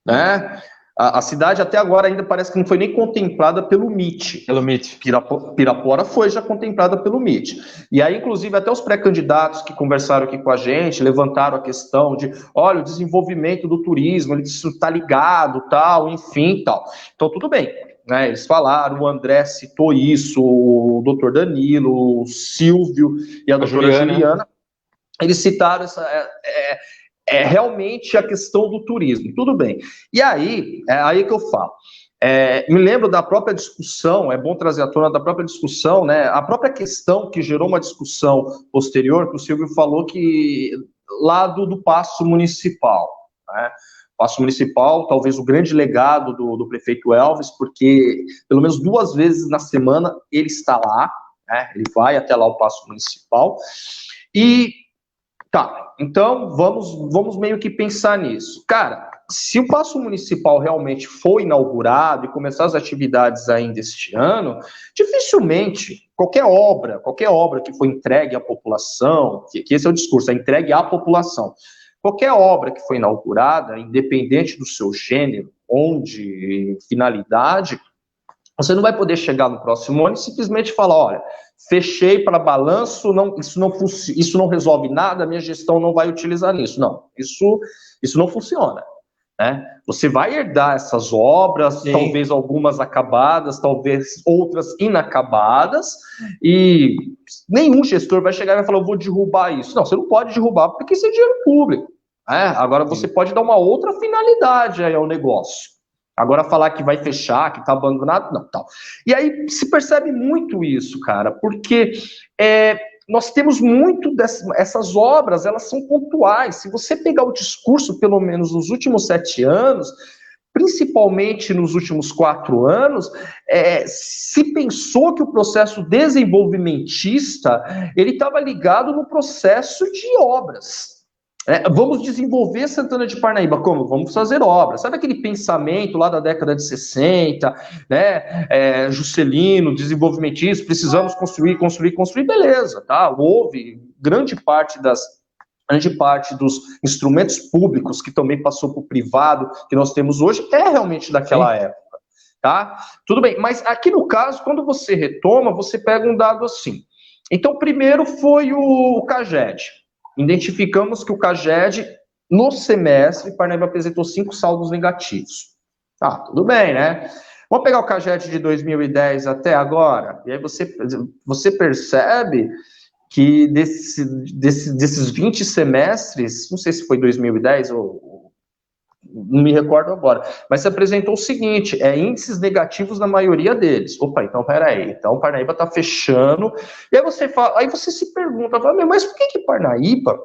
né? A cidade até agora ainda parece que não foi nem contemplada pelo MIT. Pirapora foi já contemplada pelo MIT. E aí, inclusive, até os pré-candidatos que conversaram aqui com a gente levantaram a questão de, olha, o desenvolvimento do turismo, ele está ligado, tal, enfim, tal. Então, tudo bem. Né, eles falaram, o André citou isso, o doutor Danilo, o Silvio e a doutora Juliana. Eles citaram realmente a questão do turismo. Tudo bem. E aí, é aí que eu falo. Me lembro da própria discussão, é bom trazer à tona da própria discussão, né? A própria questão que gerou uma discussão posterior, que o Silvio falou que lá do Paço Municipal, né? Paço Municipal, talvez o grande legado do prefeito Elvis, porque pelo menos 2 vezes na semana ele está lá, né? Ele vai até lá o Paço Municipal. E tá, então vamos meio que pensar nisso. Cara, se o Paço Municipal realmente for inaugurado e começar as atividades ainda este ano, dificilmente qualquer obra que for entregue à população, que esse é o discurso, é entregue à população, qualquer obra que foi inaugurada, independente do seu gênero, onde, finalidade, você não vai poder chegar no próximo ano e simplesmente falar, olha, fechei para balanço, isso não resolve nada, a minha gestão não vai utilizar nisso. Não, isso não funciona. Né? Você vai herdar essas obras, sim, talvez algumas acabadas, talvez outras inacabadas, e nenhum gestor vai chegar e vai falar, eu vou derrubar isso. Não, você não pode derrubar porque isso é dinheiro público. Né? Agora você pode dar uma outra finalidade aí ao negócio. Agora falar que vai fechar, que está abandonado, não, tal. E aí se percebe muito isso, cara, porque nós temos muito essas obras, elas são pontuais. Se você pegar o discurso, pelo menos nos últimos 7 anos, principalmente nos últimos 4 anos, se pensou que o processo desenvolvimentista ele estava ligado no processo de obras. Vamos desenvolver Santana de Parnaíba. Como? Vamos fazer obras. Sabe aquele pensamento lá da década de 60, né? Juscelino, desenvolvimentista, precisamos construir, beleza, tá? Houve grande parte dos instrumentos públicos que também passou para o privado, que nós temos hoje, realmente daquela época, tá? Tudo bem, mas aqui no caso, quando você retoma, você pega um dado assim. Então, primeiro foi o CAGED. Identificamos que o CAGED, no semestre, Parnaíba apresentou 5 saldos negativos. Tá, tudo bem, né? Vamos pegar o CAGED de 2010 até agora, e aí você percebe que desses 20 semestres, não sei se foi 2010 ou não me recordo agora, mas se apresentou o seguinte, índices negativos na maioria deles. Opa, então peraí, então Parnaíba está fechando, e aí você se pergunta, mas por que Parnaíba,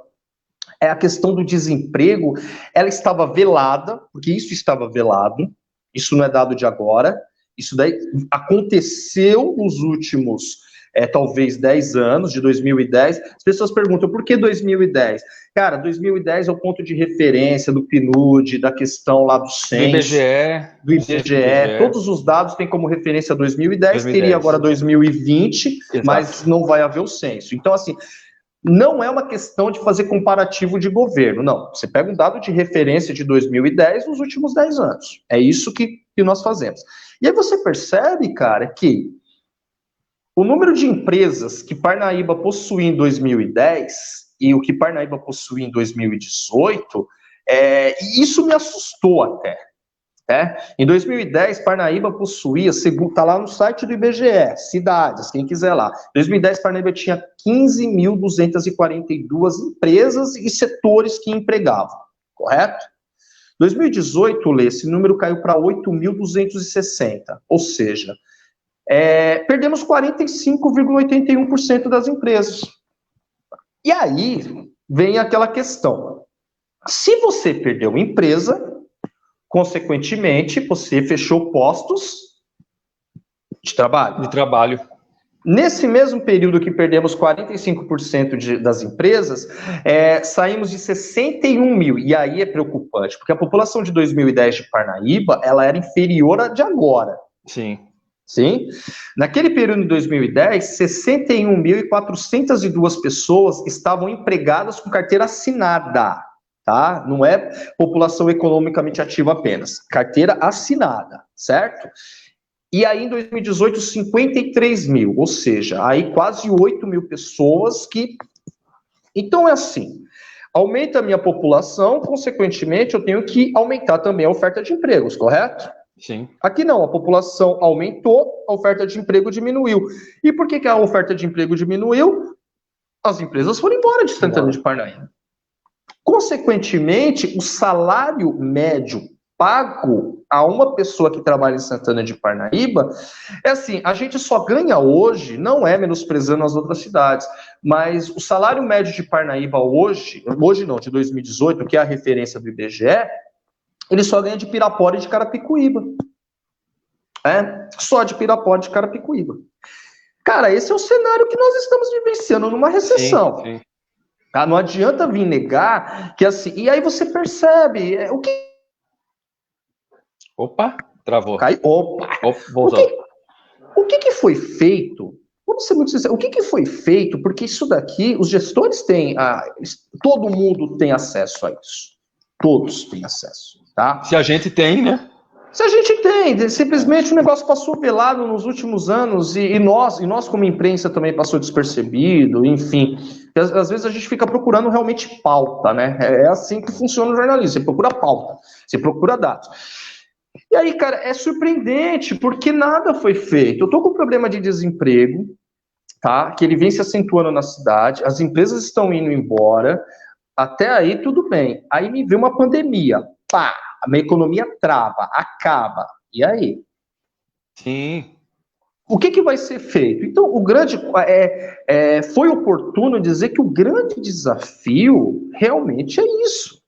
a questão do desemprego, ela estava velada, porque isso estava velado, isso não é dado de agora, isso daí aconteceu nos últimos talvez 10 anos, de 2010, as pessoas perguntam, por que 2010? Cara, 2010 é o ponto de referência do PNUD, da questão lá do censo, do IBGE, todos os dados têm como referência 2010, teria agora 2020, exato, mas não vai haver o censo. Então, assim, não é uma questão de fazer comparativo de governo, não. Você pega um dado de referência de 2010 nos últimos 10 anos. É isso que nós fazemos. E aí você percebe, cara, que o número de empresas que Parnaíba possuía em 2010 e o que Parnaíba possui em 2018, isso me assustou até. Em 2010, Parnaíba possuía, está lá no site do IBGE, cidades, quem quiser lá. Em 2010, Parnaíba tinha 15.242 empresas e setores que empregavam, correto? Em 2018, esse número caiu para 8.260, ou seja, perdemos 45,81% das empresas. E aí vem aquela questão. Se você perdeu empresa, consequentemente, você fechou postos de trabalho. Nesse mesmo período que perdemos 45% das empresas, saímos de 61 mil. E aí é preocupante, porque a população de 2010 de Parnaíba, ela era inferior à de agora. Sim. Naquele período de 2010, 61.402 pessoas estavam empregadas com carteira assinada, tá? Não é população economicamente ativa apenas, carteira assinada, certo? E aí em 2018, 53 mil, ou seja, aí quase 8 mil pessoas que... Então é assim, aumenta a minha população, consequentemente eu tenho que aumentar também a oferta de empregos, correto? Sim. Aqui não, a população aumentou, a oferta de emprego diminuiu. E por que a oferta de emprego diminuiu? As empresas foram embora de Santana de Parnaíba. Consequentemente, o salário médio pago a uma pessoa que trabalha em Santana de Parnaíba, assim, a gente só ganha hoje, não é menosprezando as outras cidades, mas o salário médio de Parnaíba hoje não, de 2018, que é a referência do IBGE, ele só ganha de Pirapora e de Carapicuíba. Só de Pirapora e de Carapicuíba. Cara, esse é o cenário que nós estamos vivenciando numa recessão. Sim. Tá? Não adianta vir negar que assim... E aí você percebe o que... Opa, travou. Opa, voltou. O que foi feito? Vamos ser muito sinceros. O que foi feito? Porque isso daqui, os gestores têm... todo mundo tem acesso a isso. Todos têm acesso. Tá? Se a gente tem, né? Se a gente tem, simplesmente o negócio passou velado nos últimos anos e nós como imprensa também passou despercebido, enfim. Às vezes a gente fica procurando realmente pauta, né? É assim que funciona o jornalismo, você procura pauta, você procura dados. E aí, cara, é surpreendente, porque nada foi feito. Eu tô com problema de desemprego, tá? Que ele vem se acentuando na cidade, as empresas estão indo embora, até aí tudo bem. Aí me veio uma pandemia, pá! A minha economia trava, acaba. E aí? Sim. O que vai ser feito? Então, o grande foi oportuno dizer que o grande desafio realmente é isso.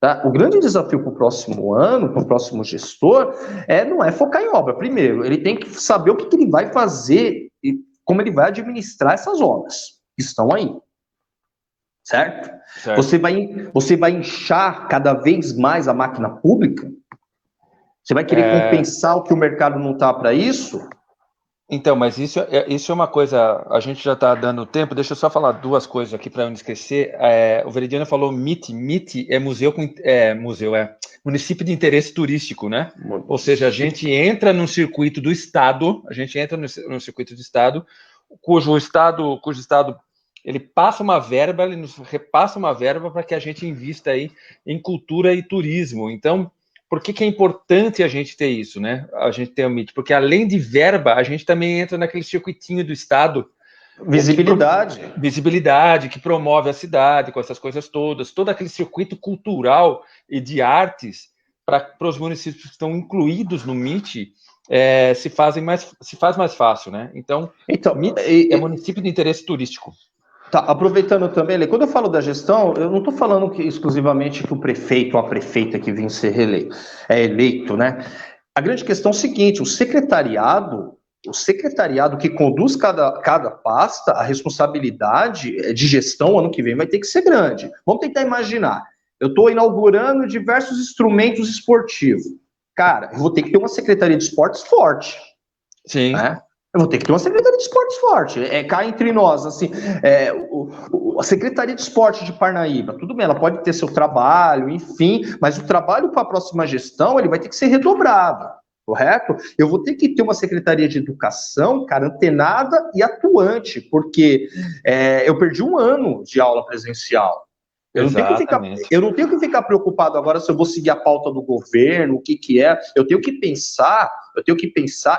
Tá? O grande desafio para o próximo ano, para o próximo gestor, não é focar em obra. Primeiro, ele tem que saber o que ele vai fazer e como ele vai administrar essas obras que estão aí. Certo? Você vai inchar cada vez mais a máquina pública? Você vai querer compensar o que o mercado não está para isso? Então, mas isso é uma coisa, a gente já está dando tempo, deixa eu só falar duas coisas aqui para eu não esquecer. O Veridiano falou MIT é município de interesse turístico, né? Ou seja, a gente entra no circuito do Estado, cujo Estado ele passa uma verba, ele nos repassa uma verba para que a gente invista aí em cultura e turismo. Então, por que é importante a gente ter isso, né? A gente ter o MIT? Porque além de verba, a gente também entra naquele circuitinho do Estado. Visibilidade, que promove a cidade com essas coisas todas, todo aquele circuito cultural e de artes para os municípios que estão incluídos no MIT se faz mais fácil, né? Então MIT é município de interesse turístico. Tá, aproveitando também, quando eu falo da gestão, eu não estou falando exclusivamente que o prefeito ou a prefeita que vem ser é eleito, né? A grande questão é o seguinte, o secretariado que conduz cada pasta, a responsabilidade de gestão ano que vem vai ter que ser grande. Vamos tentar imaginar, eu estou inaugurando diversos instrumentos esportivos. Cara, eu vou ter que ter uma secretaria de esportes forte. Sim. Né? Eu vou ter que ter uma secretaria de esportes forte. Cá entre nós, assim, a Secretaria de Esporte de Parnaíba, tudo bem, ela pode ter seu trabalho, enfim, mas o trabalho para a próxima gestão, ele vai ter que ser redobrado, correto? Eu vou ter que ter uma Secretaria de Educação, cara, antenada e atuante, porque eu perdi um ano de aula presencial. Eu não tenho que ficar preocupado agora se eu vou seguir a pauta do governo, o que é. Eu tenho que pensar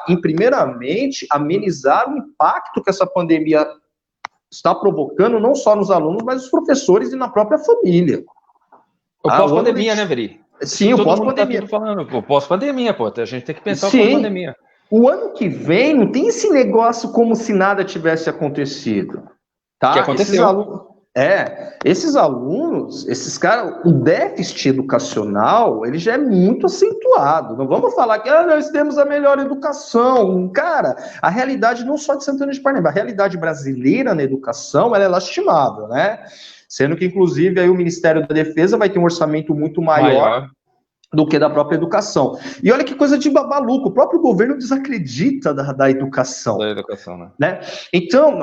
em, primeiramente, amenizar o impacto que essa pandemia está provocando, não só nos alunos, mas nos professores e na própria família. O pós-pandemia, né, Veri? Sim, o pós-pandemia. Tá falando, o pós-pandemia, pô. A gente tem que pensar o pós-pandemia. O ano que vem não tem esse negócio como se nada tivesse acontecido. Tá? Que aconteceu. Esses alunos, esses caras, o déficit educacional, ele já é muito acentuado. Não vamos falar que nós temos a melhor educação. Cara, a realidade não só de Santana de Parnaíba, a realidade brasileira na educação, ela é lastimável, né? Sendo que, inclusive, aí o Ministério da Defesa vai ter um orçamento muito maior do que da própria educação. E olha que coisa de babaluco, o próprio governo desacredita da educação. Da educação, né? Então,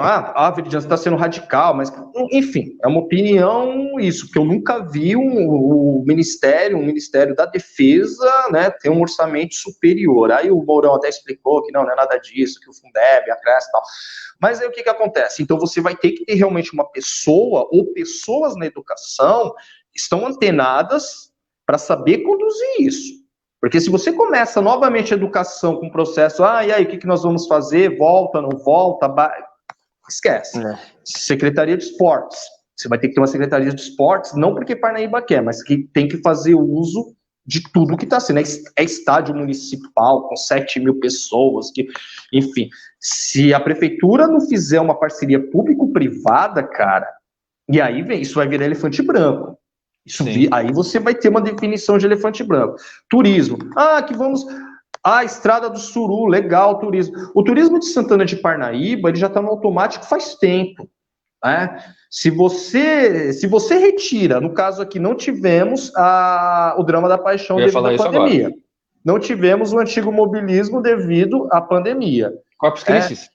Veridiano, você está sendo radical, mas, enfim, é uma opinião isso, porque eu nunca vi o Ministério da Defesa, né, ter um orçamento superior. Aí o Mourão até explicou que não é nada disso, que o Fundeb, a Cresce e tal. Mas aí o que acontece? Então você vai ter que ter realmente uma pessoa ou pessoas na educação que estão antenadas para saber conduzir isso. Porque se você começa novamente a educação com o processo, e aí, o que nós vamos fazer? Volta, não volta? Esquece. Secretaria de Esportes. Você vai ter que ter uma Secretaria de Esportes, não porque Parnaíba quer, mas que tem que fazer uso de tudo que está sendo. É estádio municipal, com 7 mil pessoas, enfim. Se a prefeitura não fizer uma parceria público-privada, cara, e aí isso vai virar elefante branco. Aí você vai ter uma definição de elefante branco. Turismo. Estrada do Suru, legal, turismo. O turismo de Santana de Parnaíba, ele já está no automático faz tempo. Né? Se você retira, no caso aqui, não tivemos o drama da paixão devido à pandemia. Agora. Não tivemos o antigo mobilismo devido à pandemia. Corpus Christi?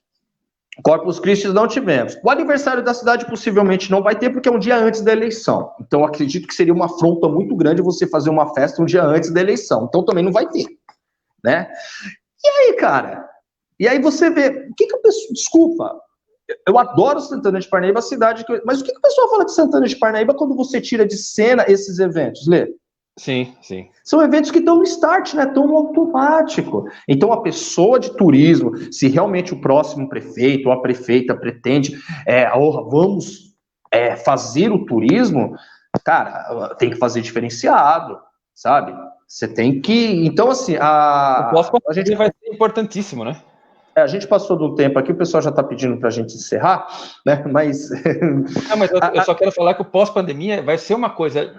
Corpus Christi não tivemos. O aniversário da cidade possivelmente não vai ter, porque é um dia antes da eleição. Então, acredito que seria uma afronta muito grande você fazer uma festa um dia antes da eleição. Então, também não vai ter. Né? E aí, cara? E aí você vê... O que a pessoa... Desculpa. Eu adoro Santana de Parnaíba, a cidade... Mas o que a pessoa fala de Santana de Parnaíba quando você tira de cena esses eventos, Lê? Sim, sim. São eventos que estão no start, né? Estão no automático. Então, a pessoa de turismo, se realmente o próximo prefeito ou a prefeita pretende, vamos fazer o turismo, cara, tem que fazer diferenciado, sabe? Você tem que... Então, assim, a gente vai ser importantíssimo, né? A gente passou do tempo aqui, o pessoal já está pedindo para a gente encerrar, né? Mas... Não, mas eu só quero falar que o pós-pandemia vai ser uma coisa...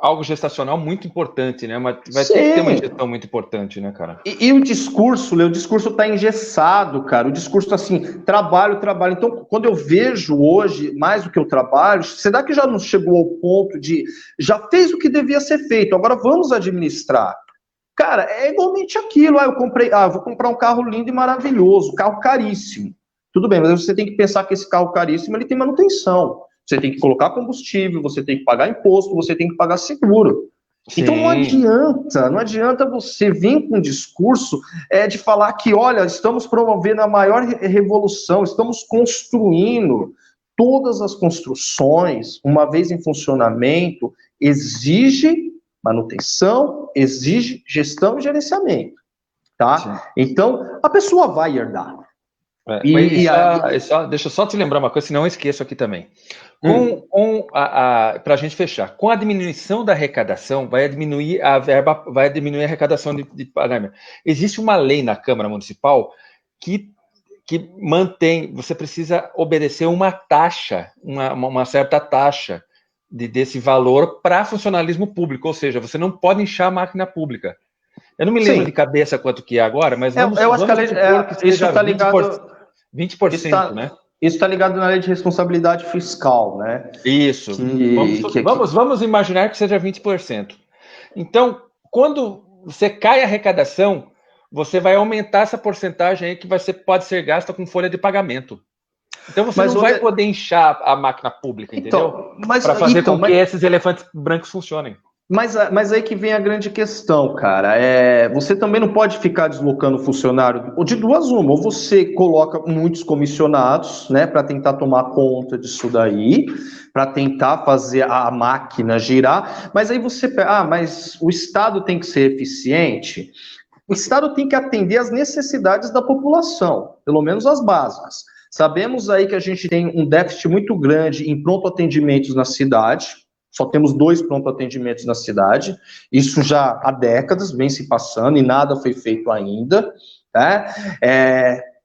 algo gestacional muito importante, né? Vai ter que ter uma gestão muito importante, né, cara? E o discurso, Lê, o discurso tá engessado, cara. O discurso, assim, trabalho. Então, quando eu vejo hoje mais do que o trabalho, será que já não chegou ao ponto de... Já fez o que devia ser feito, agora vamos administrar. Cara, é igualmente aquilo. Vou comprar um carro lindo e maravilhoso, carro caríssimo. Tudo bem, mas você tem que pensar que esse carro caríssimo, ele tem manutenção. Você tem que colocar combustível, você tem que pagar imposto, você tem que pagar seguro. Sim. Então não adianta você vir com um discurso de falar que, olha, estamos promovendo a maior revolução, estamos construindo. Todas as construções, uma vez em funcionamento, exige manutenção, exige gestão e gerenciamento. Tá? Sim. Então, a pessoa vai herdar. Deixa eu só te lembrar uma coisa, senão eu esqueço aqui também. Para a gente fechar, com a diminuição da arrecadação, vai diminuir a arrecadação de pagamento. Existe uma lei na Câmara Municipal que mantém, você precisa obedecer uma taxa, uma certa taxa desse valor para funcionalismo público, ou seja, você não pode inchar a máquina pública. Eu não me lembro de cabeça quanto que é agora, mas vamos supor que seja 20%, né? Isso está ligado na lei de responsabilidade fiscal, né? Isso. Vamos imaginar que seja 20%. Então, quando você cai a arrecadação, você vai aumentar essa porcentagem aí que pode ser gasta com folha de pagamento. Então você não vai poder inchar a máquina pública, entendeu? Para fazer com que esses elefantes brancos funcionem. Mas aí que vem a grande questão, cara. Você também não pode ficar deslocando funcionário de duas uma. Ou você coloca muitos comissionados, né, para tentar tomar conta disso daí, para tentar fazer a máquina girar. Mas aí você mas o Estado tem que ser eficiente. O Estado tem que atender às necessidades da população, pelo menos as básicas. Sabemos aí que a gente tem um déficit muito grande em pronto atendimentos na cidade. Só temos 2 pronto-atendimentos na cidade, isso já há décadas vem se passando e nada foi feito ainda. Tá?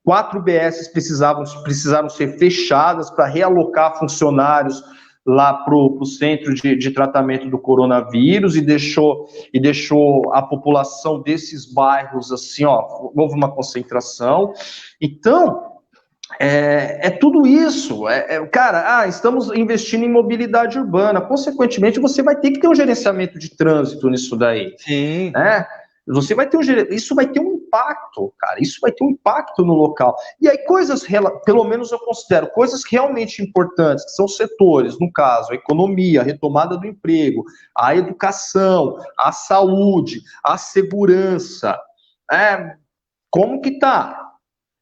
4 BS precisaram ser fechadas para realocar funcionários lá para o centro de tratamento do coronavírus e deixou a população desses bairros assim, houve uma concentração. Então, tudo isso, estamos investindo em mobilidade urbana, consequentemente você vai ter que ter um gerenciamento de trânsito nisso daí. Sim. Né? Isso vai ter um impacto, cara, isso vai ter um impacto no local. E aí pelo menos eu considero, coisas realmente importantes, que são setores, no caso, a economia, a retomada do emprego, a educação, a saúde, a segurança, como que tá?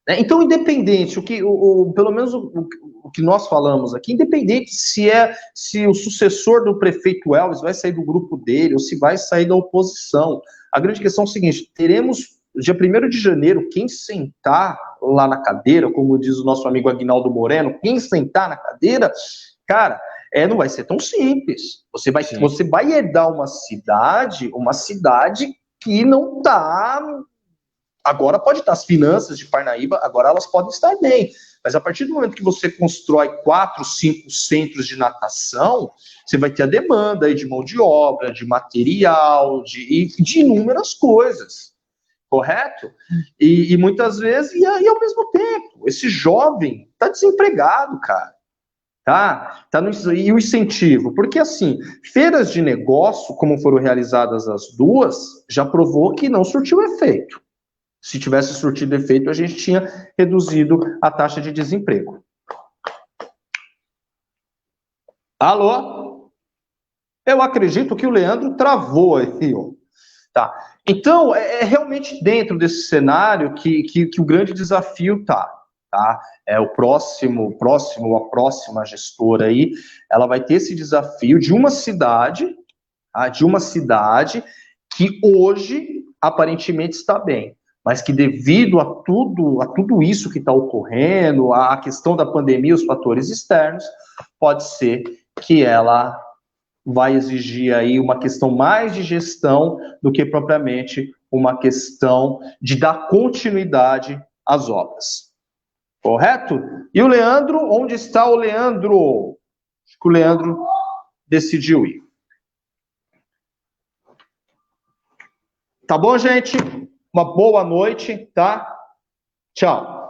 Então, independente, pelo menos o que nós falamos aqui, independente se o sucessor do prefeito Elvis vai sair do grupo dele ou se vai sair da oposição, a grande questão é o seguinte: teremos, dia 1º de janeiro, quem sentar lá na cadeira, como diz o nosso amigo Aguinaldo Moreno, quem sentar na cadeira, cara, não vai ser tão simples. Você vai herdar uma cidade que não está Agora pode estar as finanças de Parnaíba, agora elas podem estar bem. Mas a partir do momento que você constrói 4, 5 centros de natação, você vai ter a demanda aí de mão de obra, de material, de inúmeras coisas. Correto? E muitas vezes, e ao mesmo tempo, esse jovem está desempregado, cara. Tá e o incentivo, porque assim, feiras de negócio, como foram realizadas as duas, já provou que não surtiu efeito. Se tivesse surtido efeito, a gente tinha reduzido a taxa de desemprego. Alô? Eu acredito que o Leandro travou aí, ó. Tá. Então, é realmente dentro desse cenário que o grande desafio tá. É a próxima gestora aí, ela vai ter esse desafio de uma cidade, que hoje aparentemente está bem, mas que devido a tudo isso que está ocorrendo, a questão da pandemia, os fatores externos, pode ser que ela vai exigir aí uma questão mais de gestão do que propriamente uma questão de dar continuidade às obras. Correto? E o Leandro, onde está o Leandro? Acho que o Leandro decidiu ir. Tá bom, gente? Uma boa noite, tá? Tchau.